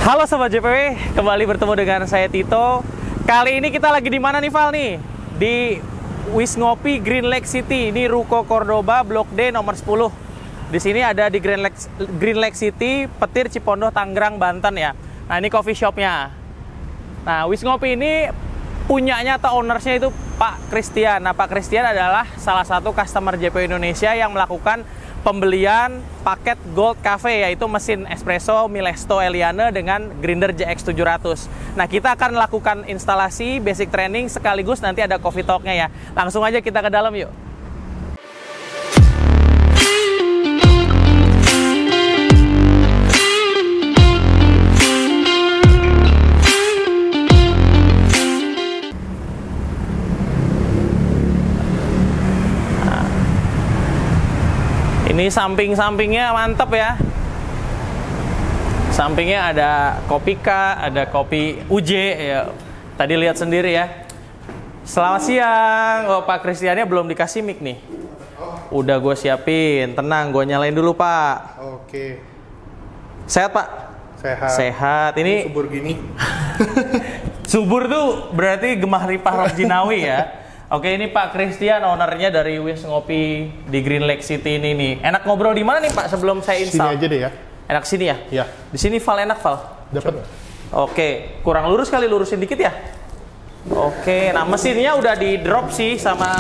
Halo Sobat JPW, kembali bertemu dengan saya Tito. Kali ini kita lagi di mana nih Val nih? Di Wisngopi Green Lake City. Ini Ruko Cordoba Blok D nomor 10. Di sini ada di Green Lake City, Petir, Cipondoh, Tangerang, Banten ya. Nah ini coffee shopnya. Nah Wisngopi ini punyanya atau ownersnya itu Pak Christian. Nah Pak Christian adalah salah satu customer JPW Indonesia yang melakukan pembelian paket Gold Cafe, yaitu mesin espresso Milesto Eliane dengan grinder JX 700. Nah kita akan lakukan instalasi, basic training, sekaligus nanti ada coffee talk-nya ya. Langsung aja kita ke dalam yuk. Ini samping-sampingnya mantap ya. Sampingnya ada kopi K, ada kopi UJ ya. Tadi lihat sendiri ya. Selamat siang. Oh, Pak Christiannya belum dikasih mic nih. Udah gue siapin. Tenang, gue nyalain dulu Pak. Oke. Sehat Pak? Sehat. Sehat. Ini subur gini. subur tuh berarti gemah ripah roh jinawi ya. Oke, ini Pak Christian, ownernya dari Wisngopi di Green Lake City ini nih. Enak ngobrol di mana nih Pak sebelum saya install? Sini aja deh ya. Enak sini ya? Iya. Di sini Val enak Val? Dapat. Oke, kurang lurus kali, lurusin dikit ya? Oke, nah mesinnya udah di drop sih sama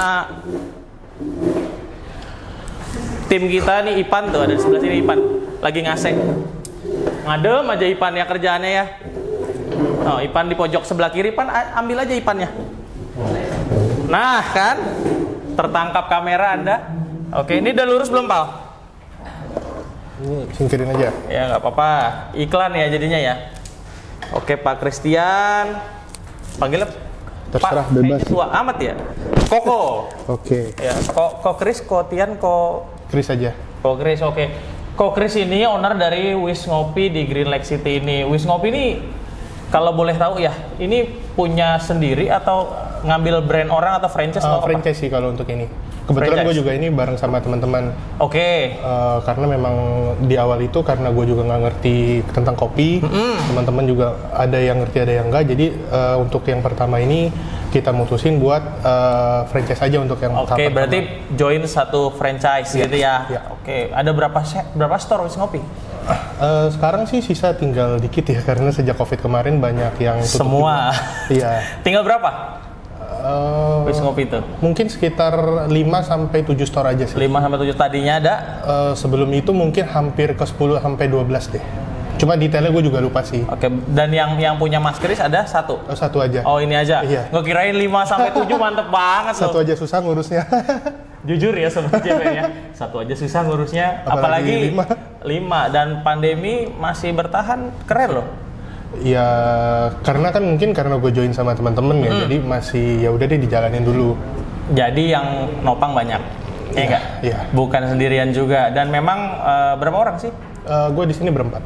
tim kita nih, Ipan tuh ada di sebelah sini. Ipan lagi ngasek. Ngadem aja Ipan ya kerjaannya ya. Oh, Ipan di pojok sebelah kiri. Ipan ambil aja Ipannya. Nah kan, tertangkap kamera Anda. Oke, ini udah lurus belum Pal? Ini singkirin aja. Ya nggak apa-apa, iklan ya jadinya ya. Oke Pak Christian, panggilnya terserah, Pak, bebas. Tua amat ya. Koko. Oke. Ya, Ko Chris, Ko Tian, Chris aja. Ko Chris, oke. Ko Chris ini owner dari Wisngopi di Green Lake City ini. Wisngopi ini kalau boleh tahu ya, ini punya sendiri atau ngambil brand orang atau franchise atau franchise sih kalau untuk ini. Kebetulan gue juga ini bareng sama teman-teman. Oke. Karena memang di awal itu karena gue juga nggak ngerti tentang kopi, teman-teman juga ada yang ngerti ada yang enggak. Jadi untuk yang pertama ini kita mutusin buat franchise aja untuk yang pertama. Oke, berarti join satu franchise gitu ya. Ya. Oke, ada berapa store Wisngopi? Sekarang sih sisa tinggal dikit ya, karena sejak COVID kemarin banyak yang tutup. Semua. Iya. Tinggal berapa? Wisngopi itu? Mungkin sekitar 5-7 store aja sih. 5-7 tadinya ada? Sebelum itu mungkin hampir ke 10-12 deh. Cuma detailnya gue juga lupa sih. Oke, dan yang punya Mas Kris ada satu? Satu aja. Oh ini aja? Iya. Nggak kirain 5-7 mantep banget loh. Satu aja susah ngurusnya. Jujur ya Sobat JPW ya, satu aja susah ngurusnya. Apalagi 5. Dan pandemi masih bertahan, keren loh. Ya karena kan mungkin karena gue join sama teman-teman ya, jadi masih ya udah deh dijalanin dulu. Jadi yang nopang banyak, ya enggak? Iya. Bukan sendirian juga. Dan memang berapa orang sih? Gue di sini berempat.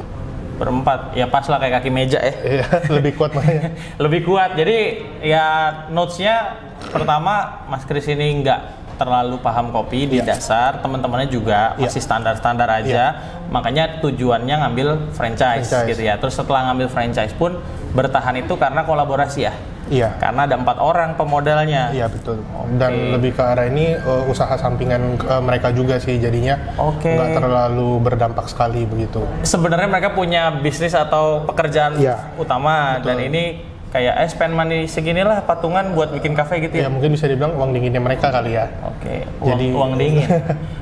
Berempat, ya pas lah kayak kaki meja ya. Iya, lebih kuat makanya. Lebih kuat. Jadi ya notes-nya pertama Mas Kris ini nggak terlalu paham kopi di dasar, teman-temannya juga masih standar-standar aja, makanya tujuannya ngambil franchise gitu ya. Terus setelah ngambil franchise pun bertahan itu karena kolaborasi ya. Iya. Karena ada 4 orang pemodalnya. Iya betul. Dan lebih ke arah ini usaha sampingan mereka juga sih, jadinya nggak terlalu berdampak sekali begitu. Sebenarnya mereka punya bisnis atau pekerjaan utama, betul. Dan ini kayak spend money seginilah patungan buat bikin kafe gitu ya. Ya mungkin bisa dibilang uang dinginnya mereka kali ya. Oke, uang dingin.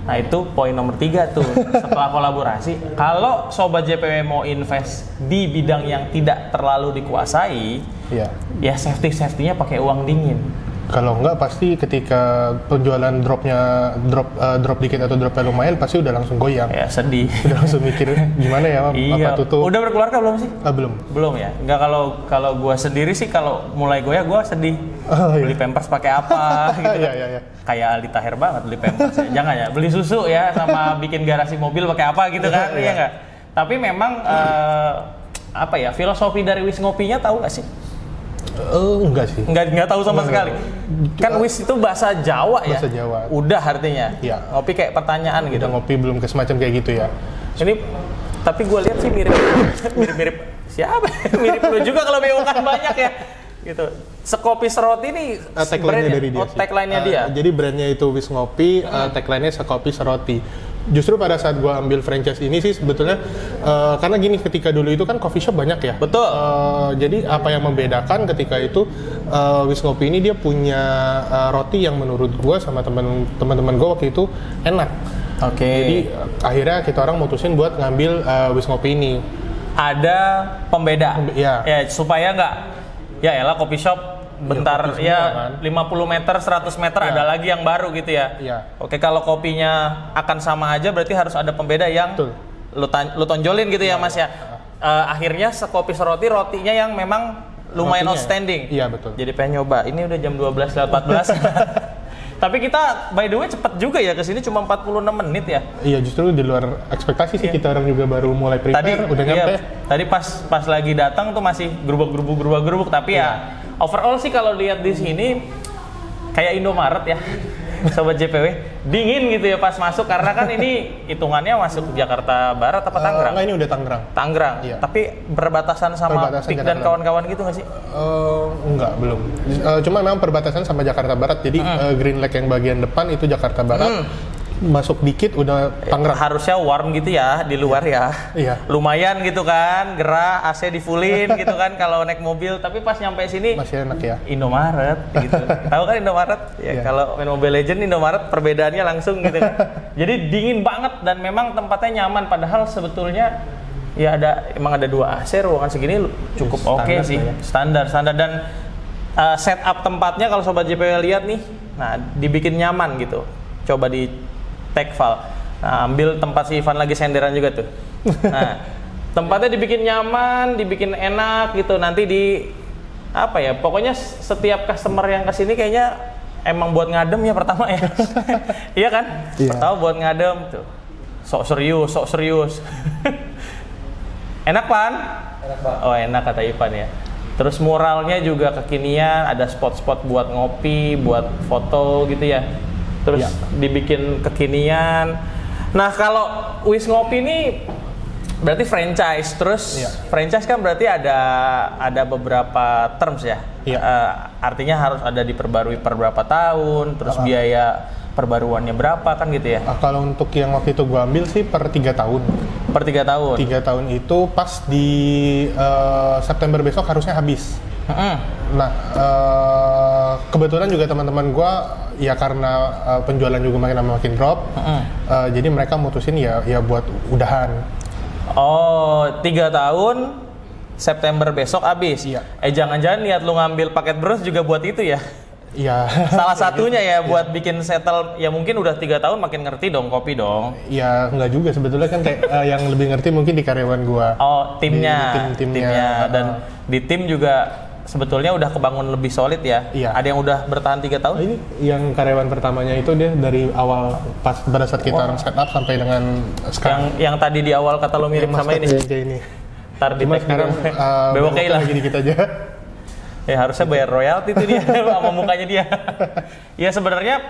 Nah itu poin nomor 3 tuh. Setelah kolaborasi, kalau Sobat JPW mau invest di bidang yang tidak terlalu dikuasai, ya safety-nya pakai uang dingin. Kalau enggak pasti ketika penjualan drop dikit atau dropnya lumayan pasti udah langsung goyang. Ya sedih. Udah langsung mikir gimana ya apa tutup. Udah berkeluarga belum sih? Belum. Belum ya. Enggak, kalau gua sendiri sih kalau mulai goyah gua sedih. Beli Pampers pakai apa gitu. Iya. Kayak Aldi Taher banget beli Pampers ya. Jangan ya, beli susu ya sama bikin garasi mobil pakai apa gitu kan. Iya enggak? Tapi memang apa ya, filosofi dari Wisngopinya tahu nggak sih? Enggak sih. Enggak tahu sama sekali. Kan wis itu bahasa Jawa ya. Bahasa Jawa. Udah artinya. Iya. Ngopi kayak pertanyaan gitu. Udah ngopi belum ke semacam kayak gitu ya. Ini Tapi gue lihat sih mirip siapa? Mirip lu juga kalau bewokan banyak ya. Gitu. Sekopi seroti ini tagline-nya dari dia. Tagline-nya dia. Jadi brandnya itu Wis Ngopi, tagline-nya Sekopi Seroti. Justru pada saat gua ambil franchise ini sih sebetulnya karena gini, ketika dulu itu kan coffee shop banyak ya. Betul. Jadi apa yang membedakan ketika itu Wis Ngopi ini dia punya roti yang menurut gua sama teman-teman gua waktu itu enak. Oke. Jadi akhirnya kita orang mutusin buat ngambil Wis Ngopi ini. Ada pembeda. Ya. Ya, supaya nggak ya elah coffee shop bentar ya, kan? 50 meter, 100 meter ada lagi yang baru gitu ya. Iya. Oke, kalau kopinya akan sama aja berarti harus ada pembeda yang lu tonjolin gitu ya Mas ya. Akhirnya Sekopi Seroti rotinya yang memang lumayan outstanding. Iya, betul. Jadi pengen nyoba. Ini udah jam 12:14. Tapi kita by the way cepet juga ya kesini, cuma 46 menit ya. Iya, justru di luar ekspektasi sih. Kita orang juga baru mulai prepare, udah nyampe. Tadi pas lagi datang tuh masih gerubuk tapi ya overall sih kalau lihat di sini kayak Indomaret ya. Sobat JPW, dingin gitu ya pas masuk karena kan ini hitungannya masuk Jakarta Barat apa Tangerang? Enggak, ini udah Tangerang. Iya. Tapi berbatasan sama PIK dan kawan-kawan gitu nggak sih? Enggak, belum. Cuma memang perbatasan sama Jakarta Barat. Jadi Green Lake yang bagian depan itu Jakarta Barat. Masuk dikit udah Tangerang. Harusnya warm gitu ya di luar ya. Iya. Lumayan gitu kan, gerah, AC di fullin gitu kan kalau naik mobil. Tapi pas nyampe sini masih enak ya. Indomaret gitu. Tahu kan Indomaret? Ya kalau main Mobile Legends Indomaret perbedaannya langsung gitu kan. Jadi dingin banget dan memang tempatnya nyaman. Padahal sebetulnya ya emang ada 2 AC, ruangan segini cukup oke sih. Ya. Standar dan setup tempatnya kalau Sobat JPW lihat nih, nah dibikin nyaman gitu. Coba di tag file. Nah, ambil tempat si Ivan lagi senderan juga tuh. Nah, tempatnya dibikin nyaman, dibikin enak gitu. Nanti apa ya? Pokoknya setiap customer yang kesini kayaknya emang buat ngadem ya pertama ya. Iya kan? Iya. Pertama buat ngadem tuh. Sok serius. Enak Pan? Enak banget. Oh enak kata Ivan ya. Terus muralnya juga kekinian, ada spot-spot buat ngopi, buat foto gitu ya. Terus dibikin kekinian. Nah kalau Wis Ngopi ini berarti franchise. Terus franchise kan berarti ada beberapa terms ya. Artinya harus ada diperbarui per berapa tahun. Terus biaya perbaruannya berapa kan gitu ya. Kalau untuk yang waktu itu gua ambil sih per 3 tahun. Per 3 tahun? 3 tahun itu pas di September besok harusnya habis. Nah, kebetulan juga teman-teman gue ya karena penjualan juga makin drop, jadi mereka mutusin ya buat udahan. Oh, 3 tahun September besok habis. Iya. Jangan-jangan niat lu ngambil paket bros juga buat itu ya? Iya. Salah satunya ya buat bikin settle. Ya mungkin udah 3 tahun makin ngerti dong kopi dong. Ya enggak juga sebetulnya kan kayak yang lebih ngerti mungkin di karyawan gue. Oh, timnya. Dan di tim juga sebetulnya udah kebangun lebih solid ya. Iya. Ada yang udah bertahan 3 tahun? Ini yang karyawan pertamanya itu dia dari awal pas pada saat kita orang setup sampai dengan sekarang. Yang tadi di awal kata lo mirip sama ini. Ntar di sekarang bewokei lah dikit aja. Ya harusnya bayar royalti tuh dia sama mukanya dia. Ya sebenarnya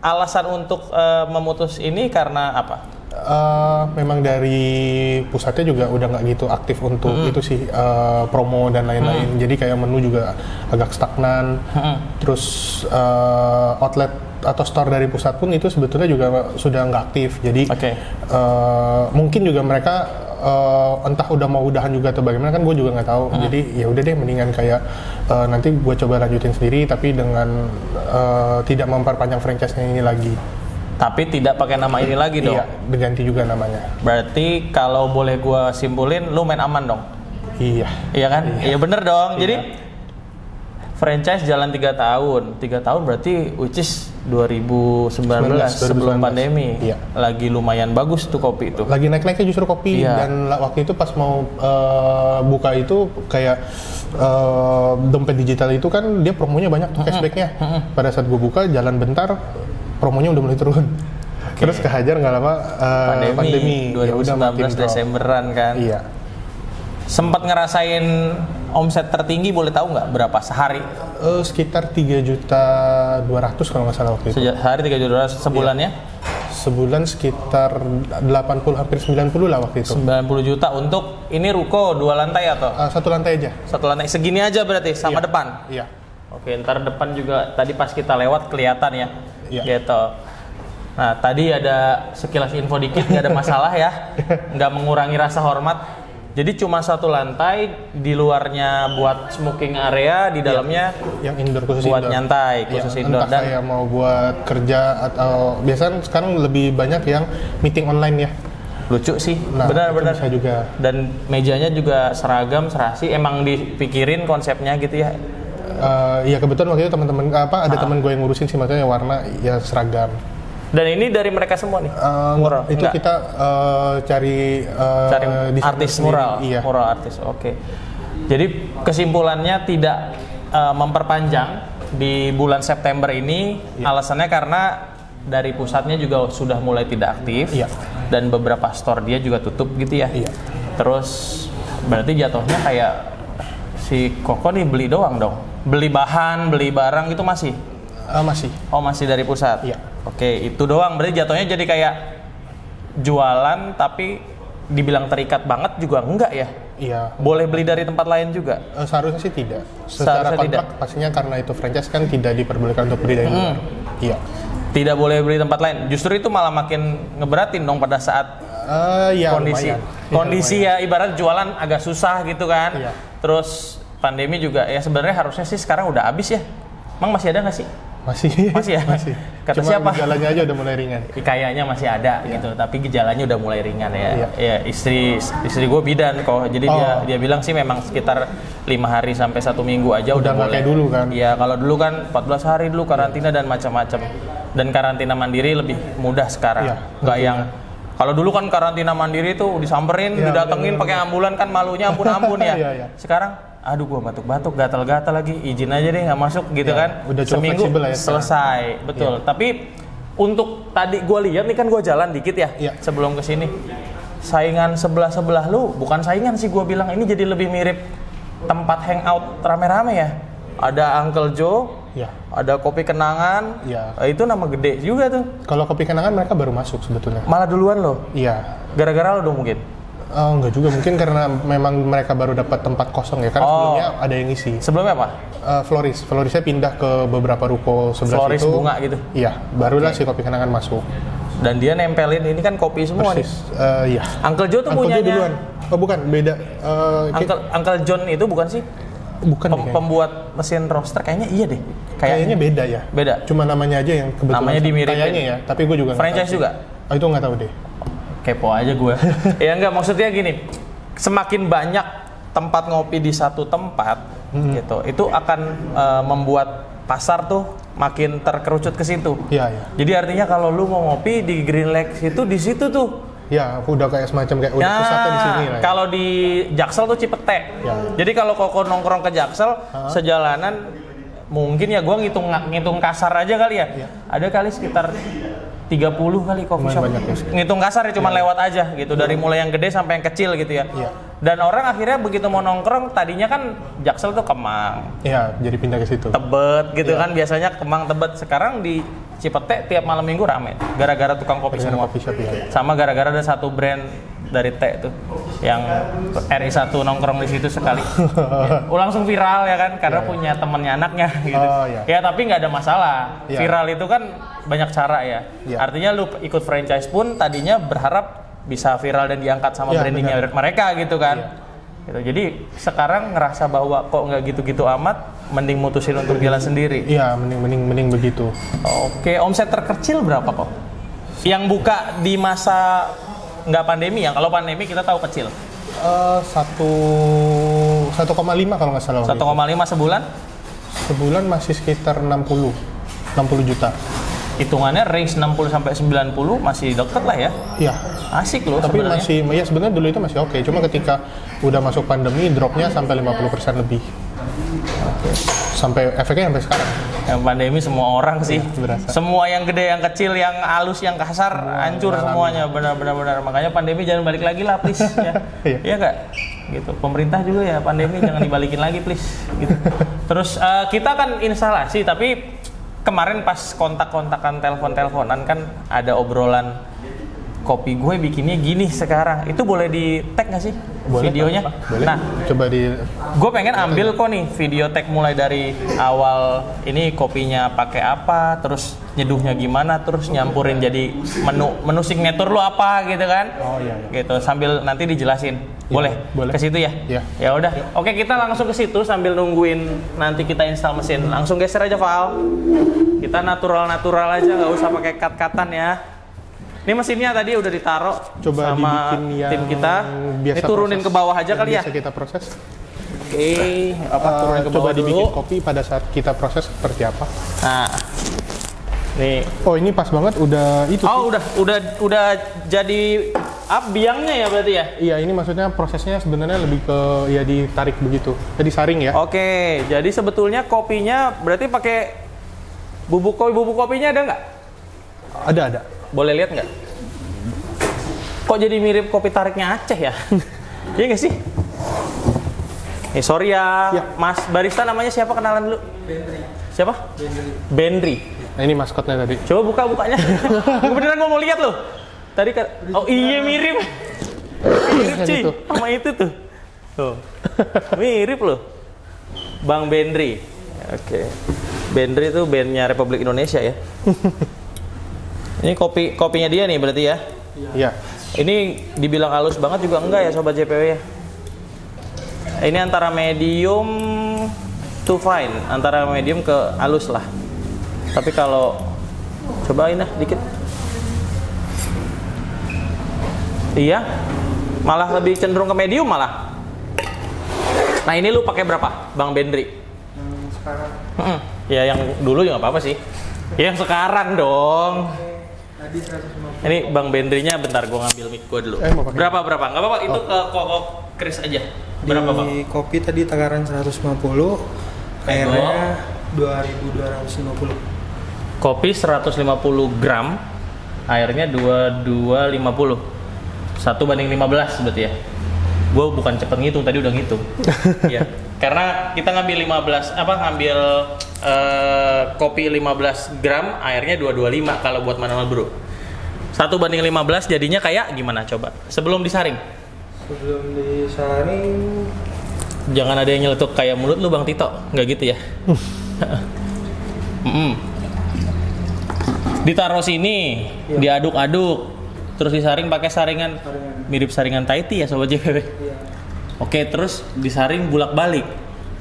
alasan untuk memutus ini karena apa? Memang dari pusatnya juga udah nggak gitu aktif untuk itu sih promo dan lain-lain. Jadi kayak menu juga agak stagnan. Terus outlet atau store dari pusat pun itu sebetulnya juga sudah nggak aktif. Jadi mungkin juga mereka entah udah mau udahan juga atau bagaimana kan gue juga nggak tahu. Jadi ya udah deh mendingan kayak nanti gue coba lanjutin sendiri tapi dengan tidak memperpanjang franchise-nya ini lagi. Tapi tidak pakai nama ini lagi dong? Iya, diganti juga namanya. Berarti kalau boleh gue simpulin, lu main aman dong? Iya. Iya kan? Iya bener dong. Iya. Jadi franchise jalan 3 tahun. 3 tahun berarti which is 2019 sebelum pandemi. Iya. Lagi lumayan bagus tuh kopi itu. Lagi naik-naiknya justru kopi. Iya. Dan waktu itu pas mau buka itu kayak dompet digital itu kan dia promonya banyak tuh cashbacknya. Pada saat gue buka jalan bentar promonya udah mulai turun. Terus kehajar nggak lama pandemi 2019 Desemberan kan. Iya. Sempat ngerasain omset tertinggi boleh tahu nggak berapa sehari? Sekitar 3.200.000 kalau nggak salah waktu itu. Sehari 3.200.000 sebulannya? Sebulan sekitar 80 hampir 90 lah waktu itu. 90 juta untuk ini ruko 2 lantai atau? Satu lantai aja. Satu lantai segini aja berarti sama Iya. depan. Iya. Oke, ntar depan juga tadi pas kita lewat kelihatan ya. Iya. Gitu. Nah, tadi ada sekilas info dikit, nggak ada masalah ya. Nggak mengurangi rasa hormat. Jadi cuma satu lantai, di luarnya buat smoking area, di dalamnya Yang indoor khusus buat indoor. nyantai, khusus Iya, indoor. entah Dan kayak mau buat kerja atau biasanya sekarang lebih banyak yang meeting online ya. lucu sih, Nah, benar-benar. itu bisa juga. Dan mejanya juga seragam, serasi. Emang dipikirin konsepnya gitu ya. Ya kebetulan waktu itu teman-teman ada teman gue yang ngurusin sih, maksudnya warna ya seragam. Dan ini dari mereka semua nih. Mural. Itu Enggak. kita cari Cari desainer artis sendiri. mural, Iya. mural artis. Oke. Jadi kesimpulannya tidak memperpanjang di bulan September ini. Iya. Alasannya karena dari pusatnya juga sudah mulai tidak aktif. Iya. Dan beberapa store dia juga tutup gitu ya. Iya. Terus berarti jatuhnya kayak si Koko nih beli doang dong. Beli bahan, beli barang itu masih. Masih. Oh, masih dari pusat. Iya. Oke, itu doang. Berarti jatuhnya jadi kayak jualan tapi dibilang terikat banget juga enggak ya? Iya. Boleh beli dari tempat lain juga? Seharusnya sih tidak. Secara Seharusnya kontrak tidak. pastinya karena itu franchise kan tidak diperbolehkan untuk beli dari luar. Iya. Tidak boleh beli tempat lain. Justru itu malah makin ngeberatin dong pada saat Ya, kondisi lumayan. kondisi Iya, ya ibarat jualan agak susah gitu kan. Iya. Terus pandemi juga ya sebenarnya harusnya sih sekarang udah habis ya. Emang masih ada nggak sih? Masih. Masih ya? Masih. Kata Cuma siapa? gejalanya aja udah mulai ringan. Kayaknya masih ada gitu, tapi gejalanya udah mulai ringan ya. Iya. Ya istri gue bidan kok, jadi Oh. dia bilang sih memang sekitar 5 hari sampai 1 minggu aja Udah udah nggak mulai. kayak dulu kan? Iya, kalau dulu kan 14 hari dulu karantina dan macam-macam. Dan karantina mandiri lebih mudah sekarang. Iya, Nggak yang kalau dulu kan karantina mandiri tuh disamperin, Iya, didatengin pakai ambulan kan malunya ampun-ampun ya. Iya, iya. Sekarang aduh gua batuk-batuk, gatal-gatal lagi, izin aja deh nggak masuk gitu Iya, kan. udah cukup Seminggu fleksibel lah ya sekarang. selesai, betul. Tapi untuk tadi gue lihat nih kan gue jalan dikit ya Iya. sebelum kesini. Saingan sebelah lu, bukan saingan sih gue bilang, ini jadi lebih mirip tempat hangout rame-rame ya. Ada Uncle Joe, Iya. ada Kopi Kenangan, Iya. Itu nama gede juga tuh. Kalau kopi kenangan mereka baru masuk sebetulnya. Malah duluan loh, Iya. gara-gara lo dong mungkin. Enggak juga, mungkin karena memang mereka baru dapat tempat kosong ya kan. Oh. Sebelumnya ada yang isi. Sebelumnya apa? Florisnya pindah ke beberapa ruko sebelah Floris situ. bunga gitu? Iya, barulah si kopi kenangan masuk. Dan dia nempelin, ini kan kopi semua nih. Persis. Iya. Uncle Joe tuh Uncle Joe punyanya duluan. Oh bukan, beda. Uncle John itu bukan sih? Bukan deh kayaknya. Pembuat mesin roaster kayaknya iya deh. Kayaknya beda ya. Beda. Cuma namanya aja yang kebetulan. Namanya dimiripin. Kayaknya ya, tapi gue juga nggak Franchise tahu. juga? Oh, itu nggak tahu deh. Kepo aja gue. Ya enggak, maksudnya gini, semakin banyak tempat ngopi di satu tempat gitu, itu akan membuat pasar tuh makin terkerucut ke situ. Iya, iya. Jadi artinya kalau lu mau ngopi di Green Lake itu di situ tuh. Ya, udah kayak semacam kayak udah pusatnya di sini lah. Ya. Kalau di Jaksel tuh Cipete. Ya. Jadi kalau Koko nongkrong ke Jaksel, sejalanan mungkin ya gue ngitung kasar aja kali ya. Ya. Ada kali sekitar 30 kali coffee Lumayan shop. banyak ya. Ngitung kasar ya cuma lewat aja gitu, dari mulai yang gede sampai yang kecil gitu ya. Iya. Dan orang akhirnya begitu mau nongkrong, tadinya kan Jaksel tuh Kemang, Iya, jadi pindah ke situ. Tebet gitu Iya. kan, biasanya Kemang Tebet. Sekarang di Cipete tiap malam minggu rame gara-gara tukang kopi Dengan semua. coffee shop ya. Sama gara-gara ada satu brand dari teh tuh yang RI1 nongkrong di situ sekali. Langsung viral ya kan, karena punya temennya anaknya gitu. Oh, iya. Ya tapi nggak ada masalah. Iya. Viral itu kan banyak cara ya. Iya. Artinya lu ikut franchise pun tadinya berharap bisa viral dan diangkat sama Iya, brandingnya benar. mereka gitu kan. Iya. Gitu. Jadi sekarang ngerasa bahwa kok nggak gitu-gitu amat, mending mutusin untuk jalan sendiri. Iya, mending begitu. Oke, omset terkecil berapa kok? Yang buka di masa nggak pandemi ya? Kalau pandemi kita tahu kecil. 1,5 kalau nggak salah. waktu 1,5 sebulan? itu. Sebulan masih sekitar 60 juta. Hitungannya range 60 sampai 90 masih deket lah ya. Iya. Asik loh Tapi sebenarnya. masih, ya sebenarnya dulu itu masih oke. Cuma ketika udah masuk pandemi, dropnya sampai 50% lebih. Sampai efeknya sampai sekarang. Yang pandemi semua orang sih. berasa. Semua yang gede, yang kecil, yang halus, yang kasar, hancur semuanya. Benar-benar. Makanya pandemi jangan balik lagi lah, please. Ya. Iya. Iya nggak? Gitu. Pemerintah juga ya pandemi jangan dibalikin lagi, please. Gitu. Terus kita kan instalasi, tapi kemarin pas kontak-kontakan telepon-teleponan kan ada obrolan kopi gue bikinnya gini sekarang. Itu boleh di tag nggak sih Boleh, videonya? boleh. Nah, Coba di gue pengen ambil kok nih video tag mulai dari awal ini kopinya pakai apa, terus nyeduhnya gimana, terus nyampurin jadi menu signature lu apa gitu kan? Oh iya. Gitu sambil nanti dijelasin. Boleh? boleh. Ke situ ya? Iya. Ya udah. Oke, kita langsung ke situ sambil nungguin nanti kita install mesin. Langsung geser aja, Val. Kita natural-natural aja, nggak usah pakai cut-cutan ya. Ini mesinnya tadi udah ditaruh Coba sama dibikin yang tim kita. biasa Ini turunin proses, ke bawah aja yang kali ya. Biasa kita proses. Oke, turunin ke bawah Coba dibikin dulu. kopi pada saat kita proses seperti apa. Nah. Nih. Oh, ini pas banget udah itu. Oh, sih. udah jadi biangnya ya berarti ya? Iya, ini maksudnya prosesnya sebenarnya lebih ke ya ditarik begitu. Jadi saring ya. Oke, jadi sebetulnya kopinya berarti pakai bubuk kopinya ada nggak? Ada. Boleh lihat nggak? Kok jadi mirip kopi tariknya Aceh ya? Iya nggak sih? Sorry ya, Mas barista namanya siapa, kenalan dulu? Bendri. Siapa? Bendri. Nah, ini maskotnya tadi. Coba bukanya. Beneran gue mau lihat loh. Tadi kan, oh iya mirip. Mirip cuy, Itu. sama itu tuh. Tuh. Mirip loh. Bang Bendri. Oke. Bendri itu bandnya Republik Indonesia ya. Ini kopinya dia nih berarti ya. Iya. Ini dibilang halus banget juga enggak ya sobat JPW ya. Ini antara medium to fine, antara medium ke halus lah. Tapi kalau cobain lah dikit. Iya. Malah lebih cenderung ke medium malah. Nah, ini lu pakai berapa, Bang Bendri? Sekarang Ya yang dulu juga nggak apa-apa sih. Ya yang sekarang dong. tadi 150. Ini Bang Bendrinya bentar gua ngambil mic gua dulu. Mau pakai? Berapa? Nggak apa-apa, itu ke kok Chris aja. Berapa, Bang? Di kopi tadi takaran 150, airnya 2250. Kopi 150 gram, airnya 2250. 1:15 berarti ya. Gue bukan cepet ngitung, tadi udah ngitung. Iya. Karena kita ngambil kopi 15 gram, airnya 225 kalau buat manual brew. 1:15 jadinya kayak gimana coba? Sebelum disaring. Sebelum disaring Jangan ada yang nyeletuk kayak mulut lu Bang Tito, nggak gitu ya? Ditaruh sini, diaduk-aduk, terus disaring pakai saringan mirip saringan Tahiti ya sobat JPW. Iya. Oke, terus disaring bulak-balik.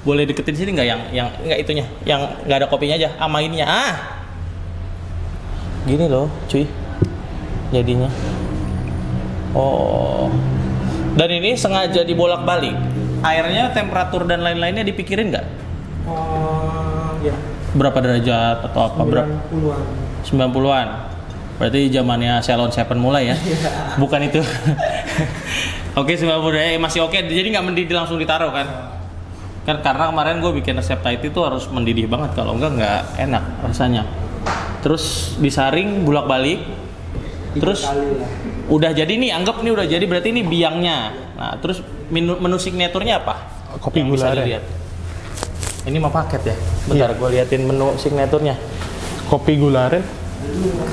Boleh deketin sini nggak yang nggak itunya, yang nggak ada kopinya aja, sama ininya. Gini loh, cuy. Jadinya. Oh. Dan ini sengaja dibolak-balik. Airnya, temperatur dan lain-lainnya dipikirin nggak? Ya, Berapa derajat atau apa? 90-an. 90-an. Berarti zamannya Ceylon 7 mulai ya. Bukan itu. Oke, 90 derajat masih oke. Jadi nggak mendidih langsung ditaruh kan? Kan karena kemarin gue bikin resep Thai tea itu harus mendidih banget, kalau nggak enak rasanya. Terus disaring bolak-balik. Terus udah jadi nih, anggap nih udah jadi, berarti ini biangnya. Nah, terus menu signaturnya apa? Kopi Yang bisa gula aren. dilihat. Ini mau paket ya? Bentar, gue liatin menu signaturnya. Kopi gula aren.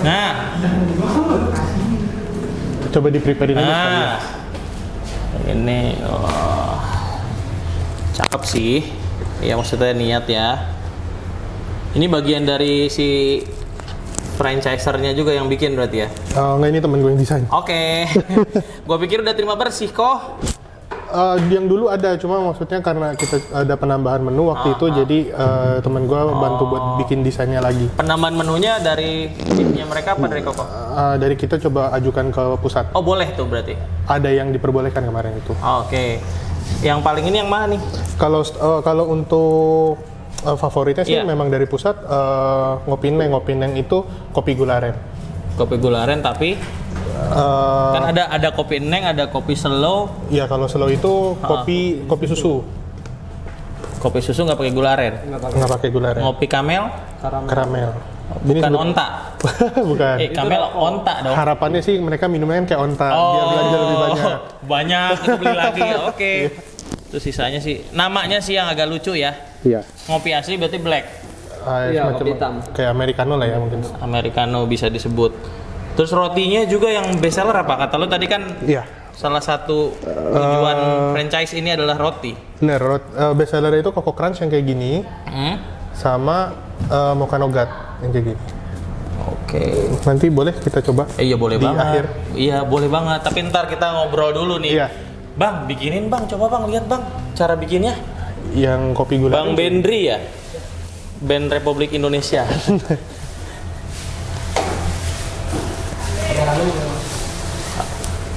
Nah, Coba di preparein aja sekali. nah, ini, cakep sih. Ya maksudnya niat ya. Ini bagian dari si franchisernya juga yang bikin berarti ya? Nggak, ini temen gue yang desain. Oke. Gua pikir udah terima bersih kok. Yang dulu ada, cuma maksudnya karena kita ada penambahan menu waktu itu, jadi temen gue bantu buat bikin desainnya lagi. Penambahan menunya dari timnya mereka apa dari Koko? Dari kita coba ajukan ke pusat. Oh boleh tuh berarti. Ada yang diperbolehkan kemarin itu. Oke. Yang paling ini yang mana nih? Kalau untuk favoritnya sih Iya. memang dari pusat, Ngopineng itu kopi gula aren. Kopi gula aren, tapi kan ada kopi neng, ada kopi slow. Ya kalau slow itu kopi susu, Kopi susu nggak pakai gula aren. nggak pakai gula aren. Ngopi kamel, Karamel. bukan onta. Bukan. Kamel onta dong. Harapannya sih mereka minumnya kan kayak onta, biar belanja lebih banyak. Banyak, itu beli lagi. Oke. Terus sisanya sih, namanya sih yang agak lucu ya. Iya. Ngopi asli berarti black. Iya, semacam kopi hitam. kayak americano lah ya mungkin. Americano bisa disebut. Terus rotinya juga yang best seller apa? Kata lo tadi kan Iya. salah satu tujuan franchise ini adalah roti. Bener, best seller itu Coco Crunch yang kayak gini, sama Mocha Nougat yang kayak gini. Oke. Nanti boleh kita coba Iya boleh di banget. akhir. Iya boleh banget. Tapi ntar kita ngobrol dulu nih. Iya. Bang, bikinin bang. Coba bang, lihat bang cara bikinnya. Yang kopi gula. Bang Bendri ya, Band Republik Indonesia.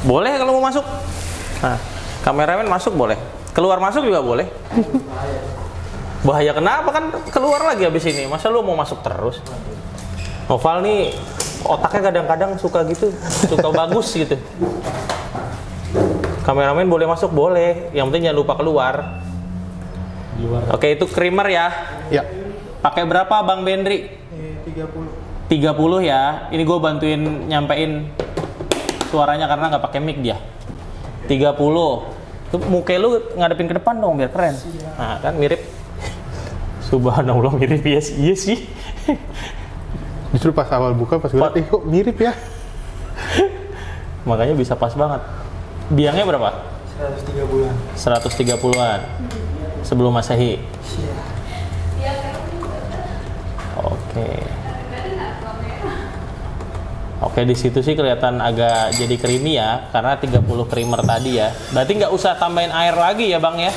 Boleh kalau mau masuk. Nah, kameramen masuk boleh. Keluar masuk juga boleh. Bahaya kenapa kan keluar lagi habis ini. Masa lu mau masuk terus? Noval nih otaknya kadang-kadang suka gitu, suka bagus gitu. Kameramen boleh masuk boleh. Yang penting jangan lupa keluar. Oke, itu creamer ya. Ya. Pakai berapa Bang Bendri? 30. 30 ya. Ini gue bantuin nyampein suaranya karena nggak pakai mic dia. 30. Tuh muka lu ngadepin ke depan dong biar keren. Nah, kan mirip. Subhanallah mirip ya sih. Iya sih. Justru pas awal buka pas gue liat, kok mirip ya. Makanya bisa pas banget. Biangnya berapa? 130-an. 130-an. Sebelum Masehi. Oke. Oke, di situ sih kelihatan agak jadi creamy ya, karena 30 creamer tadi ya. Berarti nggak usah tambahin air lagi ya, Bang ya?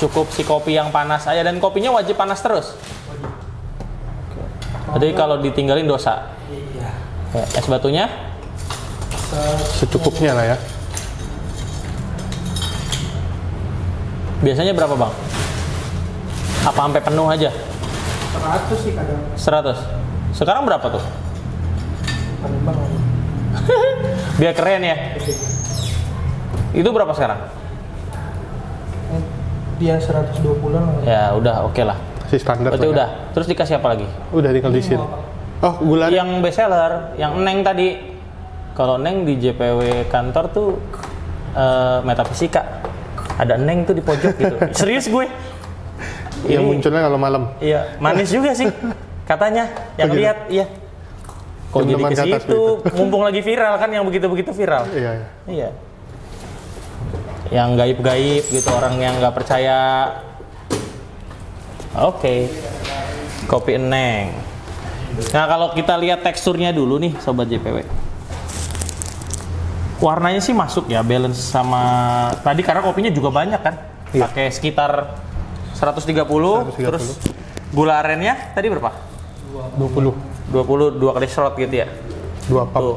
Cukup si kopi yang panas aja, dan kopinya wajib panas terus. Jadi kalau ditinggalin dosa. Iya. Oke, es batunya? Secukupnya lah ya. Biasanya berapa, Bang? Apa sampai penuh aja? 100 sih kadang. 100. Sekarang berapa tuh? Paling banget. Biar keren ya. Itu berapa sekarang? Dia 120-an. Ya udah, oke lah. Si standar. Berarti lah ya. udah. Terus dikasih apa lagi? Udah tinggal diisiin. Oh, gula. Yang best seller, yang Neng tadi. Kalau Neng di JPW kantor tuh metafisika. Ada Neng tuh di pojok gitu. Serius gue. Yang munculnya kalau malam. Iya, manis juga sih. Katanya yang gitu? lihat, iya. Kok jadi Teman-teman ke ke atas situ? Mumpung lagi viral kan yang begitu-begitu viral. Iya, iya. Iya. Yang gaib-gaib gitu, orang yang nggak percaya. Oke. Kopi Neng. Nah, kalau kita lihat teksturnya dulu nih Sobat JPW. Warnanya sih masuk ya, balance sama tadi karena kopinya juga banyak kan. Iya. Pakai sekitar 130, 130. terus gula arennya tadi berapa? 20. 22 kali shot gitu ya. 2 pump. Tuh,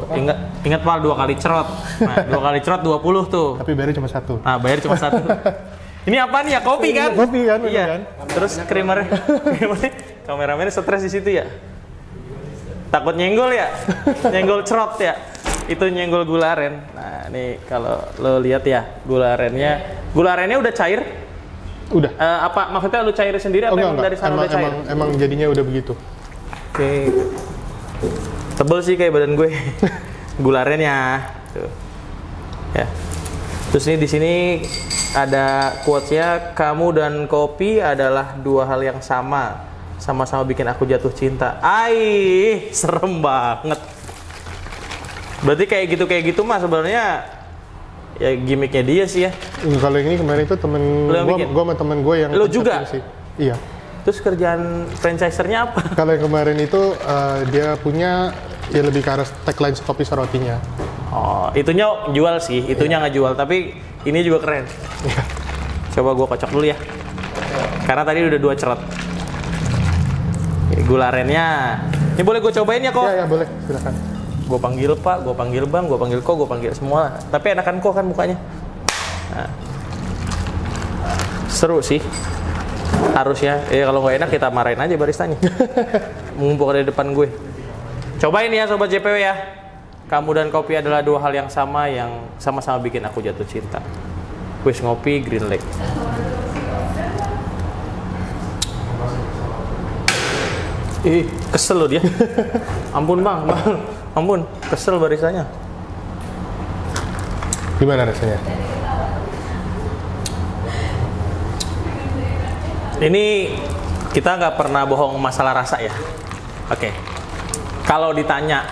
ingat Pak 2 kali cerot. Nah, 2 kali cerot 20 tuh. Tapi bayarnya cuma 1. Nah, bayar cuma 1. Ini apa nih ya? Kopi kan? Kopi kan, bener Iya. kan? Terus creamernya. Kameramennya stres di situ ya. Takut nyenggol ya? Nyenggol cerot ya. Itu nyenggol gula aren. Nah, nih kalau lo lihat ya, gula arennya udah cair. Udah. Apa maksudnya lu cair sendiri atau emang dari sana udah cair? Emang jadinya udah begitu. Oke. Tebel sih kayak badan gue. Gula arennya. Tuh. Ya. Terus ini di sini ada quotes-nya, kamu dan kopi adalah dua hal yang sama-sama bikin aku jatuh cinta. Ai, serem banget. Berarti kayak gitu mah sebenarnya ya gimmicknya dia sih ya. Kalau yang ini kemarin itu temen gue sama temen gue yang lo juga sih. Iya. Terus kerjaan franchisernya apa? Kalau yang kemarin itu dia punya ya lebih ke arah tagline kopi serotinya. Oh, itunya jual sih, itunya nggak jual, tapi ini juga keren. Coba gue kocok dulu ya. Karena tadi udah 2 cerot. Gula arennya. Ini boleh gue cobain ya kok? Ya boleh, silakan. Gue panggil Pak, gue panggil Bang, gue panggil Ko, gue panggil semua. Tapi enakan Ko kan mukanya. Nah. Seru sih. Harusnya. Ya kalau nggak enak kita marahin aja baristanya. Mengumpul di depan gue. Cobain ya Sobat JPW ya. Kamu dan kopi adalah dua hal yang sama-sama bikin aku jatuh cinta. Wis Ngopi Green Lake. Kesel loh dia. Ampun bang, ampun, kesel barisannya. Gimana rasanya? Ini kita nggak pernah bohong masalah rasa ya. Oke. Kalau ditanya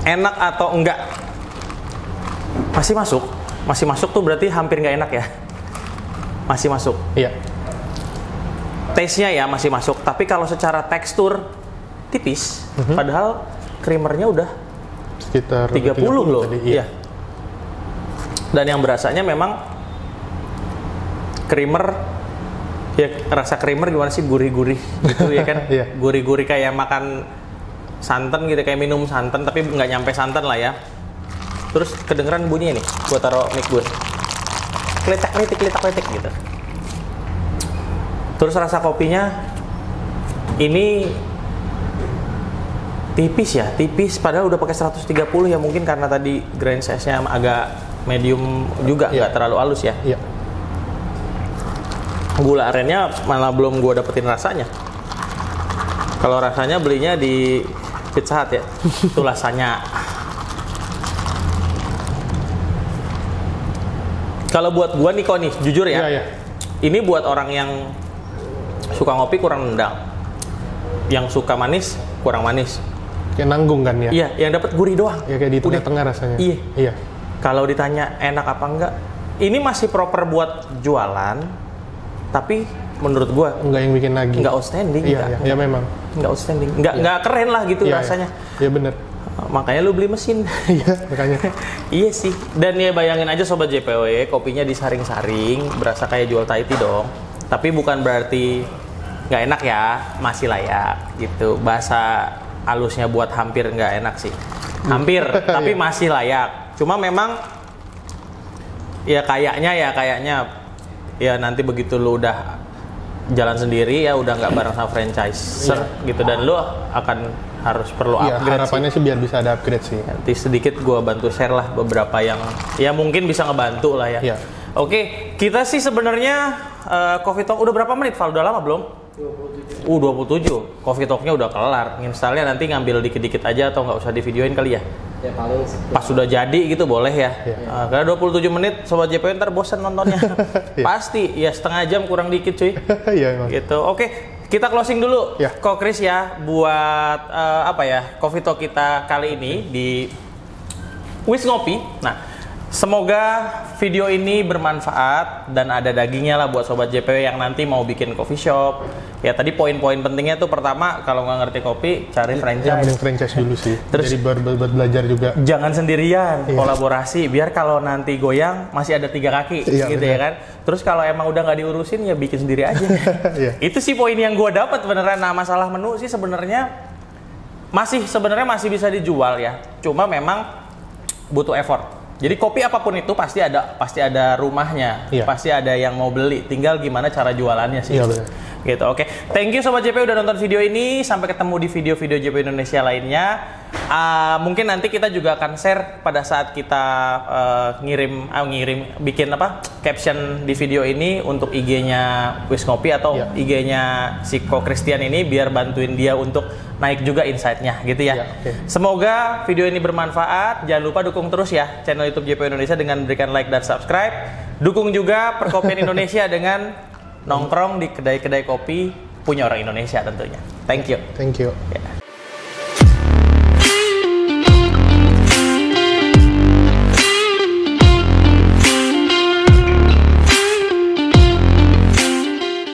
enak atau enggak, masih masuk. Masih masuk tuh berarti hampir nggak enak ya. Masih masuk. Iya. Taste-nya ya masih masuk. Tapi kalau secara tekstur tipis. Padahal creamernya udah Sekitar 30 loh. tadi, Iya. Dan yang berasanya memang creamer, ya rasa creamer gimana sih, gurih-gurih gitu ya kan. Iya. Gurih-gurih kayak makan santan gitu, kayak minum santan tapi nggak nyampe santan lah ya. Terus kedengeran bunyinya nih, gua taruh mic gue. Kletak-kletik gitu. Terus rasa kopinya ini tipis ya, tipis padahal udah pakai 130 ya, mungkin karena tadi grind size-nya agak medium juga, nggak terlalu halus ya. Iya. Gula arennya malah belum gue dapetin rasanya. Kalau rasanya belinya di Pizza Hut ya. Itu rasanya. Kalau buat gue Niko nih, jujur ya. Iya. Ini buat orang yang suka ngopi kurang nendang. Yang suka manis kurang manis. Kayak nanggung kan ya? Iya, yang dapat gurih doang. Ya kayak di tengah-tengah rasanya. Iya. Iya. Kalau ditanya enak apa enggak, ini masih proper buat jualan, tapi menurut gua Enggak yang bikin lagi. nggak outstanding. Iya, iya memang. Nggak outstanding. Nggak keren lah gitu Iya, rasanya. Iya bener. Makanya lu beli mesin. Iya, makanya. Iya sih. Dan ya bayangin aja Sobat JPW, kopinya disaring-saring, berasa kayak jual Thai tea dong. Tapi bukan berarti nggak enak ya, masih layak gitu. Bahasa halusnya buat hampir nggak enak sih. Hampir, tapi masih layak. Cuma memang ya kayaknya ya nanti begitu lu udah jalan sendiri ya udah nggak bareng sama franchiser gitu, dan lu akan harus perlu Iya, upgrade harapannya sih biar bisa ada upgrade sih. Nanti sedikit gue bantu share lah beberapa yang ya mungkin bisa ngebantu lah ya. Iya. Oke, kita sih sebenarnya Coffee Talk udah berapa menit, Val? Udah lama belum? 27. Coffee Talk-nya udah kelar. Installnya nanti ngambil dikit-dikit aja atau nggak usah di videoin kali ya? Ya paling Pas sudah jadi gitu boleh ya. Iya. Karena 27 menit Sobat JPW ntar bosan nontonnya. Iya. Pasti ya, setengah jam kurang dikit cuy. Iya emang. Gitu. Oke, kita closing dulu. Ya. Kok Chris ya buat apa ya? Coffee Talk kita kali ini di Wis Ngopi. Nah, semoga video ini bermanfaat dan ada dagingnya lah buat Sobat JPW yang nanti mau bikin coffee shop. Ya tadi poin-poin pentingnya tuh, pertama kalau nggak ngerti kopi cari Yang franchise. mending franchise dulu sih. Terus- Jadi buat belajar juga. Jangan sendirian, Iya. kolaborasi biar kalau nanti goyang masih ada 3 kaki Iya, gitu benar. ya kan. Terus kalau emang udah nggak diurusin ya bikin sendiri aja. Iya. Itu sih poin yang gue dapat beneran. Nah, masalah menu sih sebenarnya masih bisa dijual ya. Cuma memang butuh effort. Jadi kopi apapun itu pasti ada rumahnya, Iya. pasti ada yang mau beli. Tinggal gimana cara jualannya sih. Iya, benar. Gitu, oke. Thank you Sobat JP udah nonton video ini. Sampai ketemu di video-video JP Indonesia lainnya. Mungkin nanti kita juga akan share pada saat kita bikin caption di video ini untuk IG-nya Wis Ngopi atau Iya. IG-nya si Ko Christian ini, biar bantuin dia untuk naik juga insight-nya gitu ya. Iya, oke. Semoga video ini bermanfaat. Jangan lupa dukung terus ya channel YouTube JP Indonesia dengan berikan like dan subscribe. Dukung juga perkopian Indonesia dengan nongkrong di kedai-kedai kopi punya orang Indonesia tentunya. Thank you. Thank you. Ya.